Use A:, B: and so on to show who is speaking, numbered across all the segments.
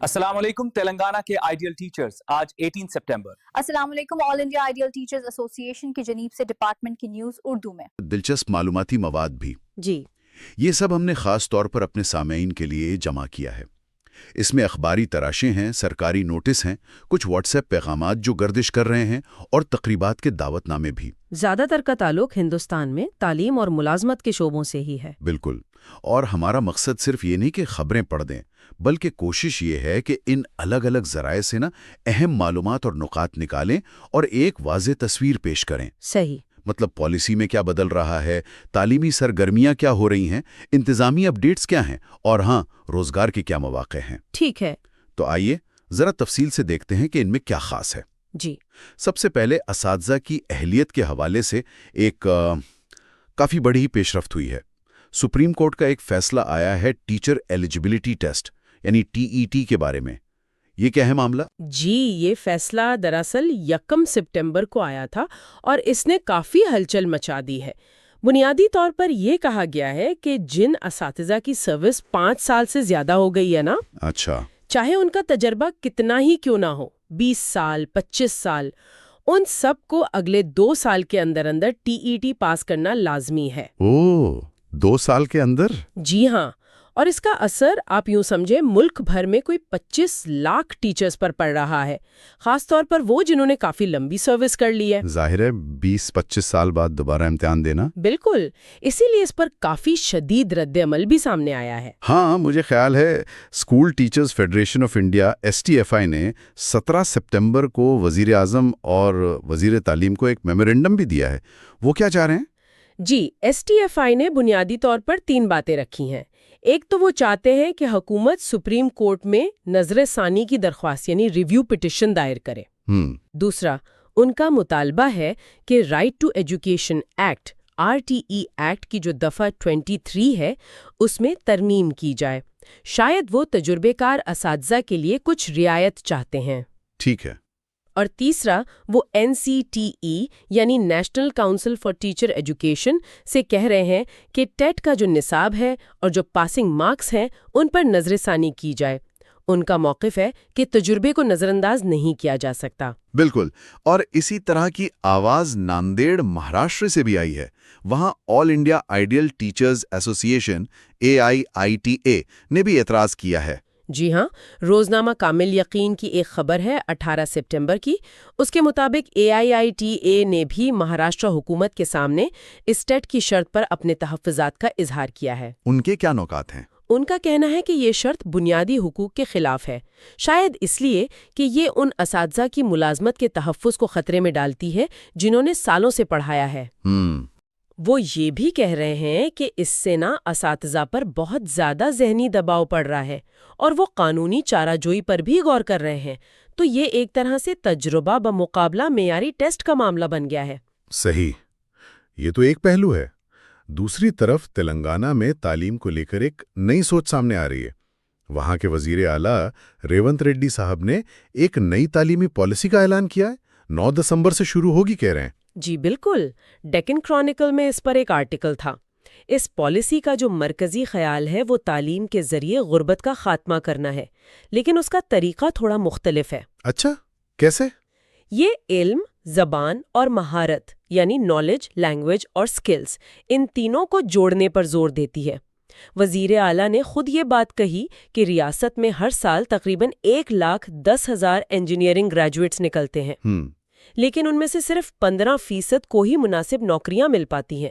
A: السلام علیکم تلنگانہ کے آئیڈیل ٹیچرز آج 18 سپٹمبر
B: السلام علیکم آل انڈیا آئیڈیل ٹیچرز ایسوسی ایشن کی جانب سے ڈپارٹمنٹ کی نیوز اردو میں
C: دلچسپ معلوماتی مواد بھی
D: جی
C: یہ سب ہم نے خاص طور پر اپنے سامعین کے لیے جمع کیا ہے۔ اس میں اخباری تراشیں ہیں، سرکاری نوٹس ہیں، کچھ واٹس ایپ پیغامات جو گردش کر رہے ہیں اور تقریبات کے دعوت نامے بھی۔
D: زیادہ تر کا تعلق ہندوستان میں تعلیم اور ملازمت کے شعبوں سے ہی ہے۔
C: بالکل، اور ہمارا مقصد صرف یہ نہیں کہ خبریں پڑھ دیں، بلکہ کوشش یہ ہے کہ ان الگ الگ ذرائع سے اہم معلومات اور نکات نکالیں اور ایک واضح تصویر پیش کریں۔
D: صحیح،
C: مطلب پالیسی میں کیا بدل رہا ہے، تعلیمی سرگرمیاں کیا ہو رہی ہیں، انتظامی اپڈیٹس کیا ہیں، اور ہاں، روزگار کے کیا مواقع ہیں۔
D: ٹھیک ہے۔
C: تو آئیے ذرا تفصیل سے دیکھتے ہیں کہ ان میں کیا خاص ہے۔
D: جی
C: سب سے پہلے اساتذہ کی اہلیت کے حوالے سے ایک کافی بڑی پیش رفت ہوئی ہے۔ سپریم کورٹ کا ایک فیصلہ آیا ہے ٹیچر ایلیجبلٹی ٹیسٹ یعنی TET کے بارے میں۔ یہ کیا ہے معاملہ؟
D: جی، یہ فیصلہ دراصل 1 سپٹمبر کو آیا تھا اور اس نے کافی ہلچل مچا دی ہے۔ بنیادی طور پر یہ کہا گیا ہے کہ جن اساتذہ کی سروس 5 سال سے زیادہ ہو گئی ہے نا،
C: اچھا،
D: چاہے ان کا تجربہ کتنا ہی کیوں نہ ہو، 20 سال، 25 سال، ان سب کو اگلے 2 سال کے اندر اندر TET پاس کرنا لازمی ہے۔
C: 2 سال کے اندر؟
D: جی ہاں، اور اس کا اثر آپ یوں سمجھے ملک بھر میں کوئی 25 لاکھ ٹیچرز پر پڑ رہا ہے، خاص طور پر وہ جنہوں نے کافی لمبی سروس کر لی ہے۔
C: ظاہر ہے 20-25 سال بعد دوبارہ امتحان دینا۔
D: بالکل، اسی لیے اس پر کافی شدید رد عمل بھی سامنے آیا ہے۔
C: ہاں، مجھے خیال ہے school teachers federation of India STFI نے 17 سپٹمبر کو وزیر اعظم اور وزیر تعلیم کو ایک میمورنڈم بھی دیا ہے۔ وہ کیا چاہ رہے ہیں؟
D: جی، STFI نے بنیادی طور پر 3 باتیں رکھی ہیں۔ ایک تو وہ چاہتے ہیں کہ حکومت سپریم کورٹ میں نظر ثانی کی درخواست یعنی ریویو پٹیشن دائر کرے۔ دوسرا، ان کا مطالبہ ہے کہ right to education act RTE act کی جو دفعہ 23 ہے اس میں ترمیم کی جائے۔ شاید وہ تجربے کار اساتذہ کے لیے کچھ رعایت چاہتے ہیں۔
C: ٹھیک ہے۔
D: اور تیسرا، وہ NCTE یعنی national council for teacher education سے کہہ رہے ہیں کہ ٹیٹ کا جو نصاب ہے اور جو پاسنگ مارکس ہیں ان پر نظر ثانی کی جائے۔ ان کا موقف ہے کہ تجربے کو نظر انداز نہیں کیا جا سکتا۔
C: بالکل، اور اسی طرح کی آواز ناندیڑ مہاراشٹر سے بھی آئی ہے۔ وہاں آل انڈیا آئیڈیل ٹیچرز ایسوسی ایشن AIITA نے بھی اعتراض کیا ہے۔
D: جی ہاں، روزنامہ کامل یقین کی ایک خبر ہے 18 سپٹمبر کی۔ اس کے مطابق AIITA نے بھی مہاراشٹر حکومت کے سامنے اس ٹیٹ کی شرط پر اپنے تحفظات کا اظہار کیا ہے۔
C: ان کے کیا نکات ہیں؟
D: ان کا کہنا ہے کہ یہ شرط بنیادی حقوق کے خلاف ہے، شاید اس لیے کہ یہ ان اساتذہ کی ملازمت کے تحفظ کو خطرے میں ڈالتی ہے جنہوں نے سالوں سے پڑھایا ہے۔ وہ یہ بھی کہہ رہے ہیں کہ اس سے اساتذہ پر بہت زیادہ ذہنی دباؤ پڑ رہا ہے اور وہ قانونی چارہ جوئی پر بھی غور کر رہے ہیں۔ تو یہ ایک طرح سے تجربہ بمقابلہ معیاری ٹیسٹ کا معاملہ بن گیا ہے۔
C: صحیح، یہ تو ایک پہلو ہے۔ دوسری طرف تلنگانہ میں تعلیم کو لے کر ایک نئی سوچ سامنے آ رہی ہے۔ وہاں کے وزیر اعلیٰ ریونت ریڈی صاحب نے ایک نئی تعلیمی پالیسی کا اعلان کیا ہے، 9 دسمبر سے شروع ہوگی کہہ رہے ہیں۔
D: جی بالکل، ڈیکن کرونیکل میں اس پر ایک آرٹیکل تھا۔ اس پالیسی کا جو مرکزی خیال ہے وہ تعلیم کے ذریعے غربت کا خاتمہ کرنا ہے، لیکن اس کا طریقہ تھوڑا مختلف ہے۔
C: اچھا، کیسے؟
D: یہ علم، زبان اور مہارت یعنی نالج، لینگویج اور سکلز، ان تینوں کو جوڑنے پر زور دیتی ہے۔ وزیر اعلیٰ نے خود یہ بات کہی کہ ریاست میں ہر سال تقریباً 1,10,000 انجینئرنگ گریجویٹس نکلتے ہیں، لیکن ان میں سے صرف 15% کو ہی مناسب نوکریاں مل پاتی ہیں۔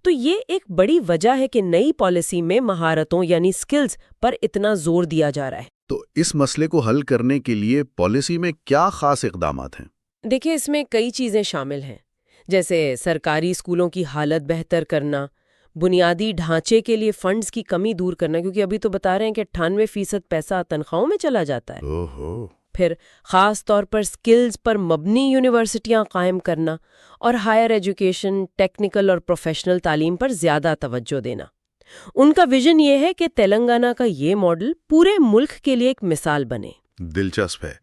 D: تو یہ ایک بڑی وجہ ہے کہ نئی پالیسی میں مہارتوں یعنی سکلز پر اتنا زور دیا جا رہا ہے۔
C: تو اس مسئلے کو حل کرنے کے لیے پالیسی میں کیا خاص اقدامات ہیں؟
D: دیکھیں، اس میں کئی چیزیں شامل ہیں، جیسے سرکاری اسکولوں کی حالت بہتر کرنا، بنیادی ڈھانچے کے لیے فنڈز کی کمی دور کرنا، کیونکہ ابھی تو بتا رہے ہیں کہ 98% پیسہ تنخواہوں میں چلا جاتا ہے۔ پھر خاص طور پر سکلز پر مبنی یونیورسٹیاں قائم کرنا اور ہائر ایجوکیشن، ٹیکنیکل اور پروفیشنل تعلیم پر زیادہ توجہ دینا۔ ان کا ویژن یہ ہے کہ تلنگانہ کا یہ ماڈل پورے ملک کے لیے ایک مثال بنے۔
C: دلچسپ ہے،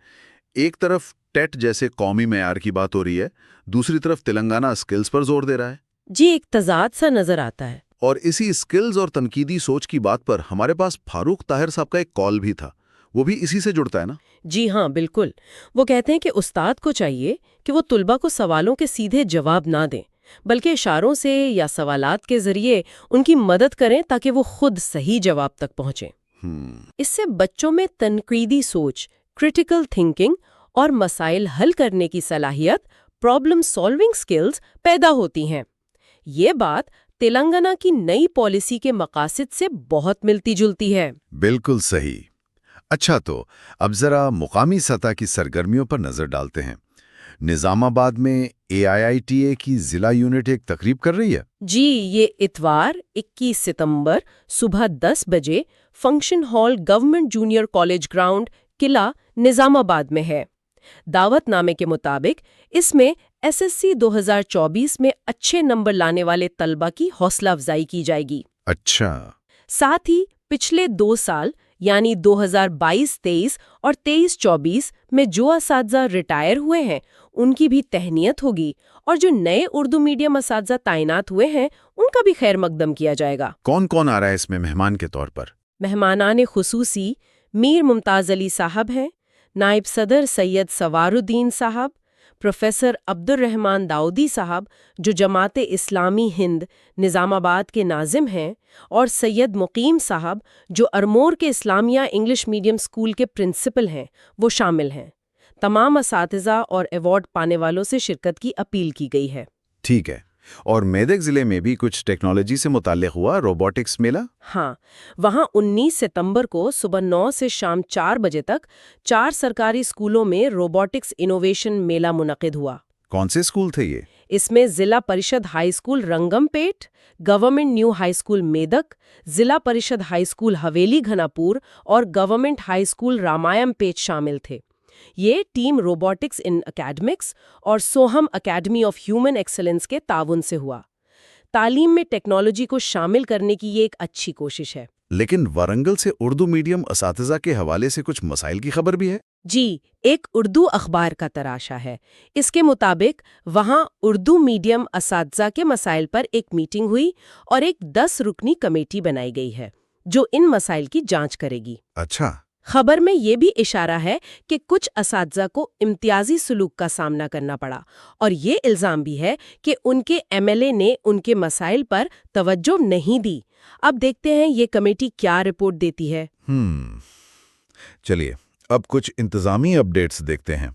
C: ایک طرف ٹیٹ جیسے قومی معیار کی بات ہو رہی ہے، دوسری طرف تلنگانہ اسکلز پر زور دے رہا ہے۔
D: جی، ایک تضاد سا نظر آتا ہے۔
C: اور اسی اسکلز اور تنقیدی سوچ کی بات پر ہمارے پاس فاروق طاہر صاحب کا ایک کال بھی تھا۔
E: وہ بھی اسی سے جڑتا ہے نا؟
D: جی ہاں بالکل. وہ کہتے ہیں کہ استاد کو چاہیے کہ وہ طلبہ کو سوالوں کے سیدھے جواب نہ دیں بلکہ اشاروں سے یا سوالات کے ذریعے ان کی مدد کریں تاکہ وہ خود صحیح جواب تک پہنچیں. اس سے بچوں میں تنقیدی سوچ، کریٹیکل تھنکنگ اور مسائل حل کرنے کی صلاحیت، پرابلم سالونگ سکلز پیدا ہوتی ہیں. یہ بات تلنگانہ کی نئی پالیسی کے مقاصد سے بہت ملتی جلتی ہے.
E: بالکل صحیح. اچھا، تو اب ذرا مقامی سطح کی سرگرمیوں پر نظر ڈالتے ہیں. نظام آباد میں AIITA کی ضلع یونٹ ایک تقریب کر رہی ہے.
D: جی، یہ اتوار 21 ستمبر صبح 10 بجے function hall government junior college ground قلعہ نظام آباد میں ہے. دعوت نامے کے مطابق اس میں SSC 2024 میں اچھے نمبر لانے والے طلبہ کی حوصلہ افزائی کی جائے گی.
E: اچھا.
D: ساتھ ہی پچھلے 2 سال یعنی 2022-23 اور 23-24 میں جو اساتذہ ریٹائر ہوئے ہیں ان کی بھی تہنیت ہوگی اور جو نئے اردو میڈیم اساتذہ تعینات ہوئے ہیں ان کا بھی خیر مقدم کیا جائے گا.
E: کون کون آ رہا ہے اس میں مہمان کے طور پر؟
D: مہمانان خصوصی میر ممتاز علی صاحب ہیں، نائب صدر سید سوار الدین صاحب، پروفیسر عبد الرحمن داؤدی صاحب جو جماعت اسلامی ہند نظام آباد کے ناظم ہیں، اور سید مقیم صاحب جو ارمور کے اسلامیہ انگلش میڈیم اسکول کے پرنسپل ہیں، وہ شامل ہیں. تمام اساتذہ اور ایوارڈ پانے والوں سے شرکت کی اپیل کی گئی ہے.
E: ٹھیک ہے. اور میدک ضلع میں بھی کچھ ٹیکنالوجی سے متعلق ہوا روبوٹکس میلہ؟
D: ہاں، وہاں 19 ستمبر کو صبح 9 سے شام 4 بجے تک 4 سرکاری اسکولوں میں روبوٹکس انوویشن میلہ منعقد ہوا.
E: کون سے اسکول تھے یہ؟
D: اس میں Zilla Parishad high school Rangampet, government new high school Medak, Zilla Parishad high school Haveli Ghanpur اور government high school Ramayampet شامل تھے. یہ ٹیم روبوٹکس ان اکیڈمکس اور Soham academy of human excellence کے تعاون سے ہوا. تعلیم میں ٹیکنالوجی کو شامل کرنے کی یہ ایک اچھی کوشش ہے.
E: لیکن وارنگل سے اردو میڈیم اساتذہ کے حوالے سے کچھ مسائل کی خبر بھی ہے؟
D: جی، ایک اردو اخبار کا تراشا ہے. اس کے مطابق وہاں اردو میڈیم اساتذہ کے مسائل پر ایک میٹنگ ہوئی اور ایک 10 رکنی کمیٹی بنائی گئی ہے جو ان مسائل کی جانچ کرے گی.
E: اچھا.
D: خبر میں یہ بھی اشارہ ہے کہ کچھ اساتذہ کو امتیازی سلوک کا سامنا کرنا پڑا اور یہ الزام بھی ہے کہ ان کے MLA نے ان کے مسائل پر توجہ نہیں دی. اب دیکھتے ہیں یہ کمیٹی کیا رپورٹ دیتی ہے.
E: چلیے اب کچھ انتظامی اپڈیٹس دیکھتے ہیں.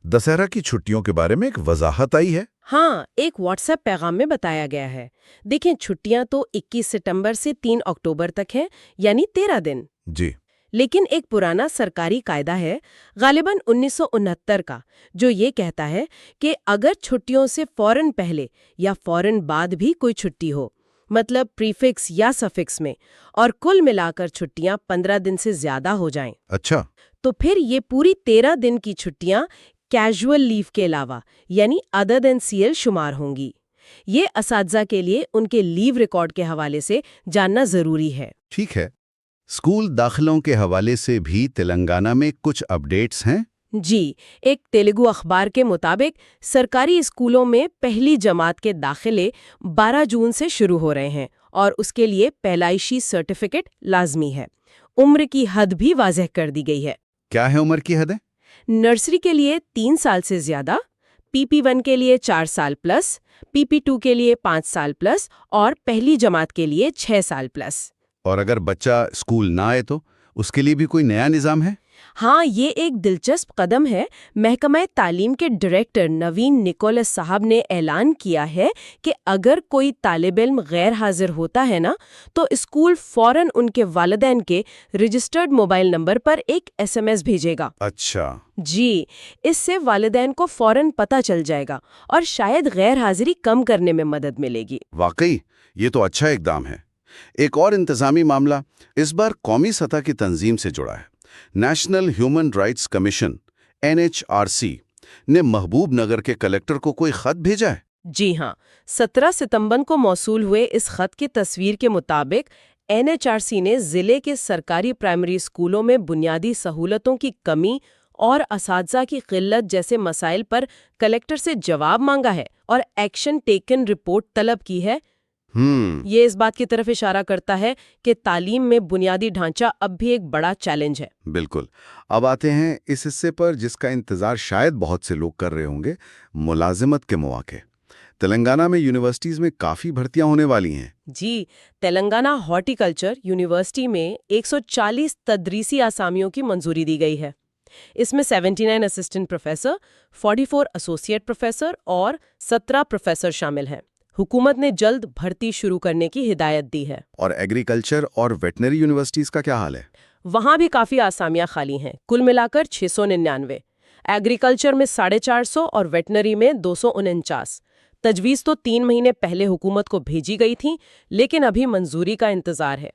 E: دسہرہ کی چھٹیوں کے بارے میں ایک وضاحت آئی ہے.
D: ہاں، ایک واٹس ایپ پیغام میں بتایا گیا ہے. دیکھیں، چھٹیاں تو 21 ستمبر سے 3 اکتوبر تک ہیں، یعنی 13 دن.
E: جی.
D: لیکن ایک پرانا سرکاری قاعدہ ہے، غالباً 1969 کا، جو یہ کہتا ہے کہ اگر چھٹیوں سے فوراً پہلے یا فوراً بعد بھی کوئی چھٹی ہو، مطلب پریفکس یا سفکس میں، اور کل ملا کر چھٹیاں 15 دن سے زیادہ ہو جائیں،
E: اچھا،
D: تو پھر یہ پوری 13 دن کی چھٹیاں کیجول لیو کے علاوہ یعنی ادر دین CL شمار ہوں گی. یہ اساتذہ کے لیے ان کے لیو ریکارڈ کے حوالے سے جاننا ضروری ہے.
E: ٹھیک ہے. اسکول داخلوں کے حوالے سے بھی تلنگانہ میں کچھ اپڈیٹس ہیں؟
D: جی، ایک تیلگو اخبار کے مطابق سرکاری اسکولوں میں پہلی جماعت کے داخلے 12 جون سے شروع ہو رہے ہیں اور اس کے لیے پیدائشی سرٹیفکیٹ لازمی ہے. عمر کی حد بھی واضح کر دی گئی ہے.
E: کیا ہے عمر کی حدیں؟
D: نرسری کے لیے 3 سال سے زیادہ، PP1 کے لیے 4 سال پلس، PP2 کے لیے 5 سال پلس اور پہلی جماعت کے لیے 6 سال پلس.
E: اور اگر بچہ اسکول نہ آئے تو اس کے لیے بھی کوئی نیا نظام ہے؟
D: ہاں، یہ ایک دلچسپ قدم ہے. محکمہ تعلیم کے ڈائریکٹر نوین نکولس صاحب نے اعلان کیا ہے کہ اگر کوئی طالب علم غیر حاضر ہوتا ہے نا تو اسکول فوراً ان کے والدین کے رجسٹرڈ موبائل نمبر پر ایک SMS بھیجے گا.
E: اچھا.
D: جی، اس سے والدین کو فوراً پتہ چل جائے گا اور شاید غیر حاضری کم کرنے میں مدد ملے گی.
E: واقعی یہ تو اچھا اقدام ہے. ایک اور انتظامی معاملہ اس بار قومی سطح کی تنظیم سے جڑا ہے. National human rights commission NHRC نے محبوب نگر کے کلکٹر کو کوئی خط بھیجا ہے.
D: جی ہاں، 17 ستمبر کو موصول ہوئے اس خط کی تصویر کے مطابق NHRC نے ضلع کے سرکاری پرائمری اسکولوں میں بنیادی سہولتوں کی کمی اور اساتذہ کی قلت جیسے مسائل پر کلکٹر سے جواب مانگا ہے اور ایکشن ٹیکن رپورٹ طلب کی ہے. یہ اس بات کی طرف اشارہ کرتا ہے کہ تعلیم میں بنیادی ڈھانچہ اب بھی ایک بڑا چیلنج ہے۔
E: بالکل۔ اب آتے ہیں اس حصے پر جس کا انتظار شاید بہت سے لوگ کر رہے ہوں گے، ملازمت کے مواقع۔ تلنگانہ میں یونیورسٹیز میں کافی بھرتیاں ہونے والی ہیں۔
D: جی، تلنگانہ ہارٹیکلچر یونیورسٹی میں 140 تدریسی آسامیوں کی منظوری دی گئی ہے۔ اس میں 79 اسسٹنٹ پروفیسر، 44 ایسوسیٹ پروفیسر اور 17 پروفیسر شامل ہیں۔ حکومت نے جلد بھرتی شروع کرنے کی ہدایت دی ہے۔
E: اور ایگریکلچر اور ویٹنری یونیورسٹیز کا کیا حال ہے؟
D: وہاں بھی کافی آسامیاں خالی ہیں، کل ملا کر 699۔ ایگریکلچر میں 450 اور ویٹنری میں 249۔ تجویز تو 3 مہینے پہلے حکومت کو بھیجی گئی تھیں، لیکن ابھی منظوری کا انتظار ہے۔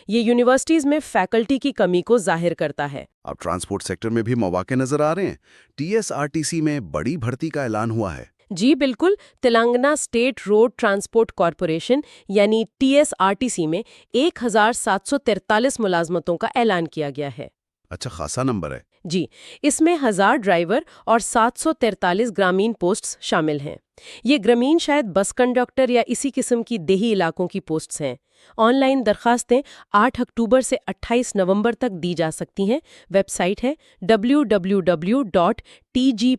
D: یہ یونیورسٹیز میں فیکلٹی کی کمی کو ظاہر کرتا ہے۔
E: اب ٹرانسپورٹ سیکٹر میں بھی مواقع نظر آ رہے ہیں۔ TSRTC میں بڑی بھرتی کا اعلان ہوا ہے۔
D: جی بالکل، Telangana state road transport corporation یعنی TSRTC میں 1743 ملازمتوں کا اعلان کیا گیا ہے۔
E: اچھا خاصا نمبر ہے۔
D: جی، اس میں 1000 ڈرائیور اور 743 گرامین پوسٹس شامل ہیں۔ یہ گرامین شاید بس کنڈکٹر یا اسی قسم کی دیہی علاقوں کی پوسٹس ہیں۔ آن لائن درخواستیں 8 اکتوبر سے 28 نومبر تک دی جا سکتی ہیں۔ ویب سائٹ ہے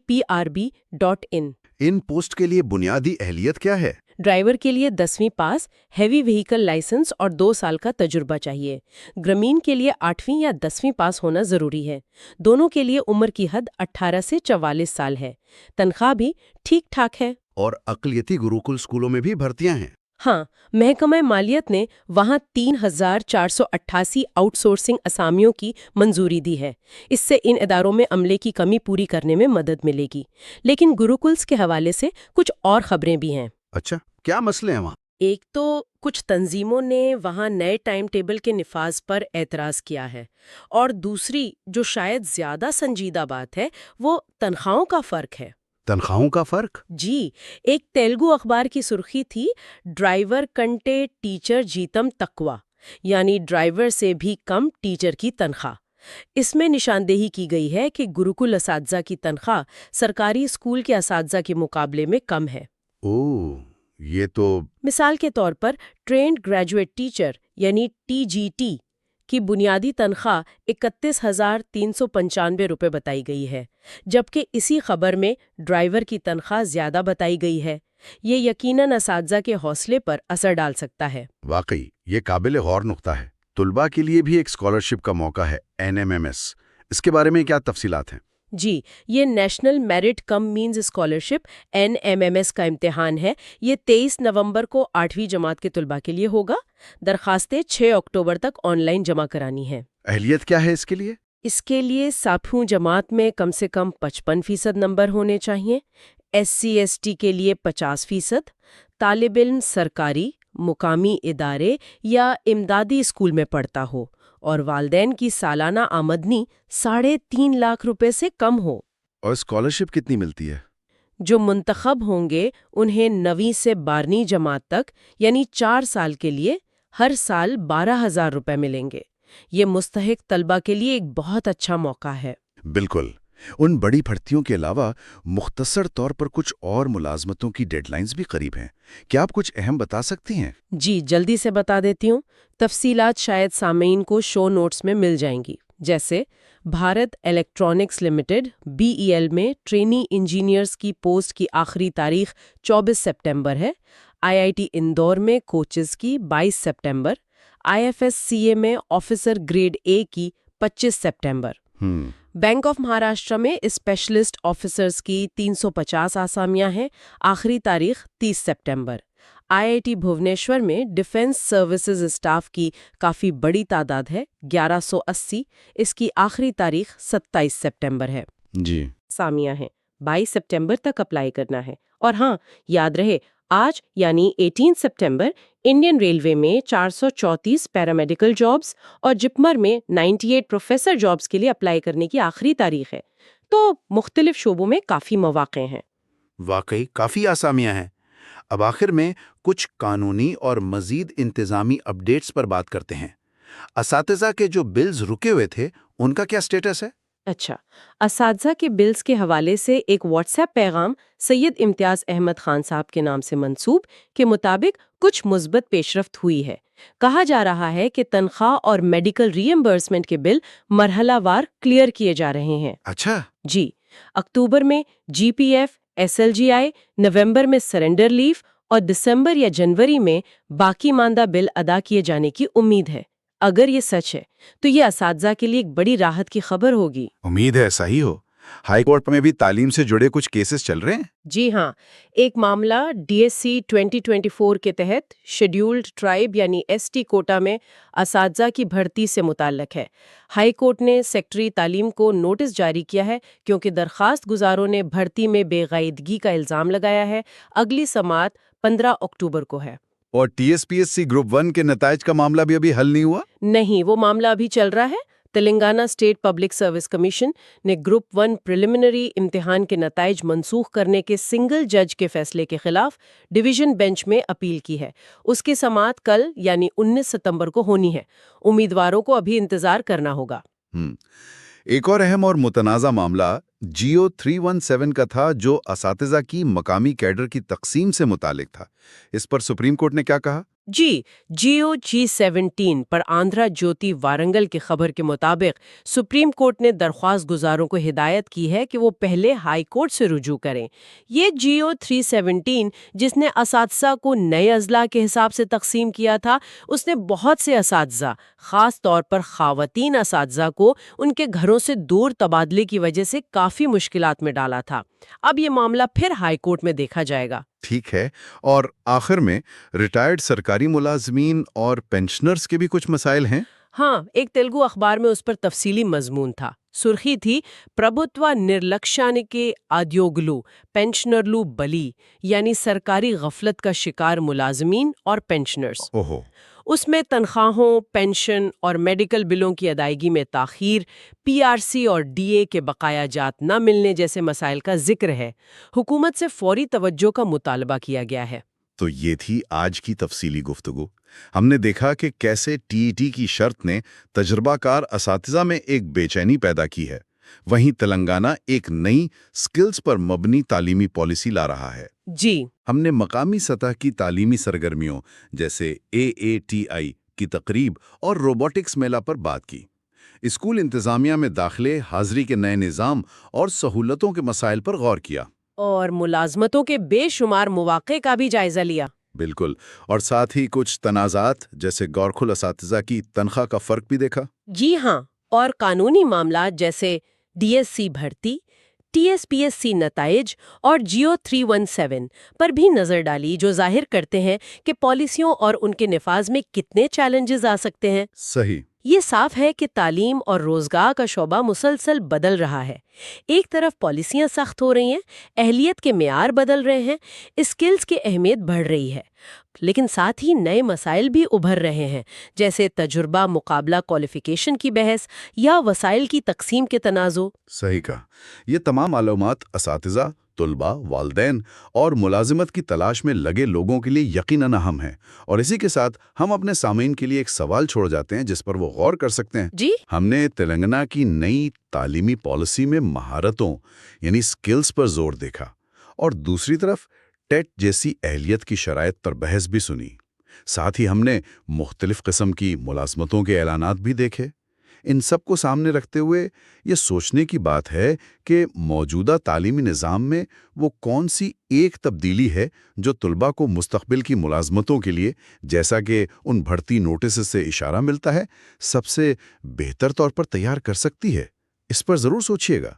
D: www.tgprb.in۔
E: ان پوسٹ کے لیے بنیادی اہلیت کیا ہے؟
D: ڈرائیور کے لیے 10ویں پاس، ہیوی وہیکل لائسنس اور 2 سال کا تجربہ چاہیے۔ گرامین کے لیے 8ویں یا 10ویں پاس ہونا ضروری ہے۔ دونوں کے لیے عمر کی حد 18 سے 44 سال ہے۔ تنخواہ بھی ٹھیک ٹھاک ہے۔
E: اور اقلیتی گروکل اسکولوں میں بھی بھرتیاں ہیں۔
D: ہاں، محکمہ مالیت نے وہاں 3488 آؤٹ سورسنگ اسامیوں کی منظوری دی ہے۔ اس سے ان اداروں میں عملے کی کمی پوری کرنے میں مدد ملے گی۔ لیکن گروکلز کے حوالے سے کچھ اور خبریں بھی ہیں۔
E: اچھا، کیا مسئلے ہیں وہاں؟
D: ایک تو کچھ تنظیموں نے وہاں نئے ٹائم ٹیبل کے نفاذ پر اعتراض کیا ہے، اور دوسری جو شاید زیادہ سنجیدہ بات ہے وہ تنخواہوں کا فرق ہے۔
E: تنخواہوں کا فرق؟
D: جی، ایک تیلگو اخبار کی سرخی تھی ڈرائیور کنٹے ٹیچر جیتم تقوا، یعنی ڈرائیور سے بھی کم ٹیچر کی تنخواہ۔ اس میں نشاندہی کی گئی ہے کہ گروکل اساتذہ کی تنخواہ سرکاری اسکول کے اساتذہ کے مقابلے میں کم ہے۔
E: اوہ، یہ تو
D: مثال کے طور پر ٹرینڈ گریجویٹ ٹیچر یعنی TGT کی بنیادی تنخواہ 31,395 روپے بتائی گئی ہے، جبکہ اسی خبر میں ڈرائیور کی تنخواہ زیادہ بتائی گئی ہے۔ یہ یقیناً اساتذہ کے حوصلے پر اثر ڈال سکتا ہے۔
E: واقعی یہ قابل غور نقطہ ہے۔ طلباء کے لیے بھی ایک اسکالرشپ کا موقع ہے، NMMS۔ اس کے بارے میں کیا تفصیلات ہیں؟
D: جی، یہ نیشنل میرٹ کم مینز اسکالرشپ NMMS کا امتحان ہے۔ یہ 23 نومبر کو 8ویں جماعت کے طلباء کے لیے ہوگا۔ درخواستیں 6 اکتوبر تک آن لائن جمع کرانی ہیں۔
E: اہلیت کیا ہے اس کے لیے؟
D: اس کے لیے 7ویں جماعت میں کم سے کم 55% نمبر ہونے چاہیے۔ SC/ST کے لیے 50%۔ طالب علم سرکاری، مقامی ادارے یا امدادی اسکول میں پڑھتا ہو، اور والدین کی سالانہ آمدنی 3.5 لاکھ روپے سے کم ہو۔
E: اور اسکالرشپ کتنی ملتی ہے؟
D: جو منتخب ہوں گے انہیں 9ویں سے 12ویں جماعت تک یعنی 4 سال کے لیے ہر سال 12,000 روپے ملیں گے۔ یہ مستحق طلبہ کے لیے ایک بہت اچھا موقع ہے۔
E: بالکل۔ ان بڑی بھرتیوں کے علاوہ مختصر طور پر کچھ اور ملازمتوں کی ڈیڈ لائنز بھی قریب ہیں۔ کیا آپ کچھ اہم بتا سکتی ہیں؟
D: جی، جلدی سے بتا دیتی ہوں۔ تفصیلات شاید سامعین کو شو نوٹس میں مل جائیں گی، جیسے بھارت الیکٹرانکس لمیٹڈ BEL میں ٹرینی انجینئرز کی پوسٹ کی آخری تاریخ 24 سپٹمبر ہے۔ IIT اندور میں کوچز کی 22 سپٹمبر۔ IFSCA میں آفیسر گریڈ A کی 25 سپٹمبر۔ بینک آف مہاراشٹر میں اسپیشلسٹ آفیسرز کی 350 آسامیاں ہیں، آخری تاریخ 30 سپٹمبر۔ IIT بھونیشور میں ڈیفنس سروسز اسٹاف کی کافی بڑی تعداد ہے، 1180، اس کی آخری تاریخ 27 سپٹمبر ہے۔
E: جی،
D: آسامیاں ہیں، 22 سپٹمبر تک اپلائی کرنا ہے۔ اور ہاں، یاد رہے آج یعنی 18 سپٹمبر انڈین ریلوے میں 434 پیرامیڈیکل جابز اور جپمر میں 98 پروفیسر جابز کے لیے اپلائی کرنے کی آخری تاریخ ہے۔ تو مختلف شعبوں میں کافی مواقع ہیں۔
E: واقعی کافی آسامیاں ہیں۔ اب آخر میں کچھ قانونی اور مزید انتظامی اپڈیٹس پر بات کرتے ہیں۔ اساتذہ کے جو بلز رکے ہوئے تھے ان کا کیا سٹیٹس ہے؟
D: اچھا، اساتذہ کے بلز کے حوالے سے ایک واٹس ایپ پیغام سید امتیاز احمد خان صاحب کے نام سے منسوب کے مطابق کچھ مثبت پیش رفت ہوئی ہے۔ کہا جا رہا ہے کہ تنخواہ اور میڈیکل ری ایمبرسمنٹ کے بل مرحلہ وار کلیئر کیے جا رہے ہیں۔
E: اچھا،
D: جی، اکتوبر میں G P F, S L G I, November میں سرنڈر لیو اور دسمبر یا جنوری میں باقی ماندہ بل ادا کیے جانے کی امید ہے۔ اگر یہ سچ ہے تو یہ اساتذہ کے لیے ایک بڑی راحت کی خبر ہوگی۔
E: امید ہے ایسا ہی ہو۔ ہائی کورٹ میں بھی تعلیم سے جڑے کچھ کیسز چل رہے ہیں؟
D: جی ہاں، ایک معاملہ ڈی ایس سی 2024 کے تحت شیڈیولڈ ٹرائب یعنی ایس ٹی کوٹا میں اساتذہ کی بھرتی سے متعلق ہے۔ ہائی کورٹ نے سیکٹری تعلیم کو نوٹس جاری کیا ہے کیونکہ درخواست گزاروں نے بھرتی میں بے قاعدگی کا الزام لگایا ہے۔ اگلی سماعت 15 اکتوبر کو ہے۔
E: اور T S P S C group 1 کے نتائج کا معاملہ بھی ابھی حل نہیں ہوا؟
D: نہیں، وہ معاملہ ابھی چل رہا ہے۔ Telangana state public service commission نے گروپ 1 پریلیمنری امتحان کے نتائج منسوخ کرنے کے سنگل جج کے فیصلے کے خلاف ڈویژن بینچ میں اپیل کی ہے۔ اس کی سماعت کل یعنی 19 ستمبر کو ہونی ہے۔ امیدواروں کو ابھی انتظار کرنا ہوگا۔
E: ایک اور اہم اور متنازع معاملہ جیو 317 کا تھا، جو اساتذہ کی مقامی کیڈر کی تقسیم سے متعلق تھا۔ اس پر سپریم کورٹ نے کیا کہا؟
D: جی، جیو G17 پر آندھرا جیوتی وارنگل کی خبر کے مطابق سپریم کورٹ نے درخواست گزاروں کو ہدایت کی ہے کہ وہ پہلے ہائی کورٹ سے رجوع کریں۔ یہ جیو 317 جس نے اساتذہ کو نئے اضلاع کے حساب سے تقسیم کیا تھا، اس نے بہت سے اساتذہ، خاص طور پر خواتین اساتذہ کو ان کے گھروں سے دور تبادلے کی وجہ سے کافی مشکلات میں ڈالا تھا۔ اب یہ معاملہ پھر ہائی کورٹ میں دیکھا جائے گا۔
E: ٹھیک ہے، اور آخر میں ریٹائرڈ سرکاری ملازمین اور پینشنرز کے بھی کچھ مسائل ہیں؟
D: ہاں، ایک تیلگو اخبار میں اس پر تفصیلی مضمون تھا۔ سرخی تھی پربھتوا نرلکشانکے آدیوگلو پینشنرلو بلی، یعنی سرکاری غفلت کا شکار ملازمین اور پینشنرز۔
E: اوہو،
D: اس میں تنخواہوں، پینشن اور میڈیکل بلوں کی ادائیگی میں تاخیر، پی آر سی اور ڈی اے کے بقایا جات نہ ملنے جیسے مسائل کا ذکر ہے۔ حکومت سے فوری توجہ کا مطالبہ کیا گیا ہے۔
E: تو یہ تھی آج کی تفصیلی گفتگو۔ ہم نے دیکھا کہ کیسے ٹی ای ٹی کی شرط نے تجربہ کار اساتذہ میں ایک بے چینی پیدا کی ہے، وہیں تلنگانہ ایک نئی سکلز پر مبنی تعلیمی پالیسی لا رہا ہے۔
D: جی،
E: ہم نے مقامی سطح کی تعلیمی سرگرمیوں جیسے AATI کی تقریب اور روبوٹکس میلہ پر بات کی۔ اسکول انتظامیہ میں داخلے، حاضری کے نئے نظام اور سہولتوں کے مسائل پر غور کیا،
D: اور ملازمتوں کے بے شمار مواقع کا بھی جائزہ لیا۔
E: بالکل، اور ساتھ ہی کچھ تنازعات جیسے گورکھل اساتذہ کی تنخواہ کا فرق بھی دیکھا۔
D: جی ہاں، اور قانونی معاملات جیسے ڈی ایس سی بھرتی، T S P S C نتائج اور جیو 317 پر بھی نظر ڈالی، جو ظاہر کرتے ہیں کہ پالیسیوں اور ان کے نفاذ میں کتنے چیلنجز آ سکتے ہیں۔
E: صحیح۔
D: یہ صاف ہے کہ تعلیم اور روزگار کا شعبہ مسلسل بدل رہا ہے۔ ایک طرف پالیسیاں سخت ہو رہی ہیں، اہلیت کے معیار بدل رہے ہیں، اسکلز کی اہمیت بڑھ رہی ہے، لیکن ساتھ ہی نئے مسائل بھی ابھر رہے ہیں، جیسے تجربہ مقابلہ کوالیفیکیشن کی بحث یا وسائل کی تقسیم کے تنازع۔
E: صحیح کہا۔ یہ تمام معلومات اساتذہ، طلباء، والدین اور ملازمت کی تلاش میں لگے لوگوں کے لیے یقیناً اہم ہے، اور اسی کے ساتھ ہم اپنے سامعین کے لیے ایک سوال چھوڑ جاتے ہیں جس پر وہ غور کر سکتے ہیں۔
D: جی،
E: ہم نے تلنگانہ کی نئی تعلیمی پالیسی میں مہارتوں یعنی سکلز پر زور دیکھا، اور دوسری طرف ٹیٹ جیسی اہلیت کی شرائط پر بحث بھی سنی۔ ساتھ ہی ہم نے مختلف قسم کی ملازمتوں کے اعلانات بھی دیکھے۔ ان سب کو سامنے رکھتے ہوئے یہ سوچنے کی بات ہے کہ موجودہ تعلیمی نظام میں وہ کون سی ایک تبدیلی ہے جو طلباء کو مستقبل کی ملازمتوں کے لیے، جیسا کہ ان بھرتی نوٹسز سے اشارہ ملتا ہے، سب سے بہتر طور پر تیار کر سکتی ہے۔ اس پر ضرور سوچیے گا۔